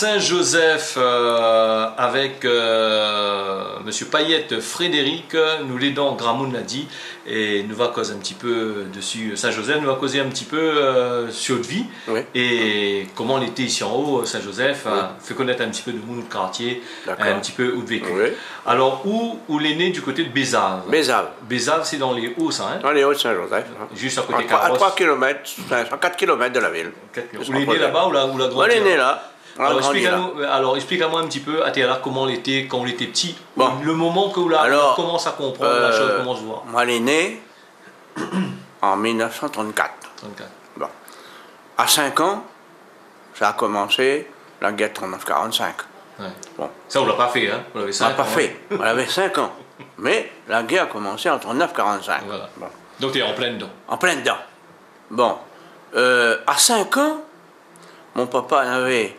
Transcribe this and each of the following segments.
Saint-Joseph avec Monsieur Payet, Frédéric, nous l'aidons, Gramoun l'a dit, et nous va causer un petit peu dessus. Saint-Joseph nous va causer un petit peu sur notre vie, oui. Et comment l'été ici en haut, Saint-Joseph, oui. Fait connaître un petit peu de mon quartier, un petit peu où de vécu. Oui. Alors, où l'est né du côté de Bézave. Bézave, c'est dans les Hauts, ça, hein? Dans les Hauts de Saint-Joseph. Juste à côté de à 3 km, 4 km de la ville. Vous l'est né là-bas ou la grande? On est né là. Alors explique-moi un petit peu, comment il était quand on était petit, bon. Le moment que on commence à comprendre la chose, comment se voir. Moi, il est né en 1934. Bon. À 5 ans, ça a commencé la guerre 39-45. Ouais. Bon. Ça, on l'a pas fait, hein? On l'avait 5 ans. On l'a pas fait. On avait 5 ans. Mais la guerre a commencé en 39-45. Voilà. Bon. Donc tu es en pleine dedans. En pleine dedans. Bon. À 5 ans, mon papa avait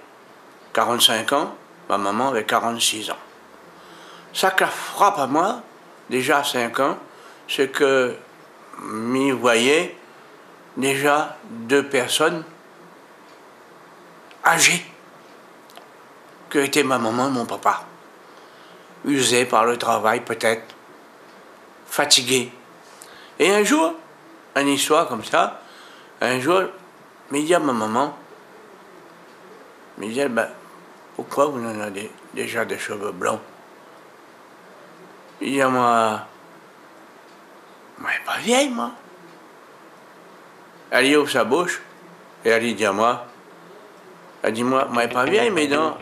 45 ans, ma maman avait 46 ans. Ça qui frappe à moi, déjà à 5 ans, c'est que m'y voyait déjà 2 personnes âgées, que étaient ma maman et mon papa. Usés par le travail peut-être, fatigués. Et un jour, une histoire comme ça, un jour, il dit à ma maman, il dit, ben, pourquoi vous en avez déjà des cheveux blancs? Il dit à moi, je suis pas vieille, moi. Elle ouvre sa bouche et elle dit à moi, elle dit, moi, je suis pas vieille, mes dents.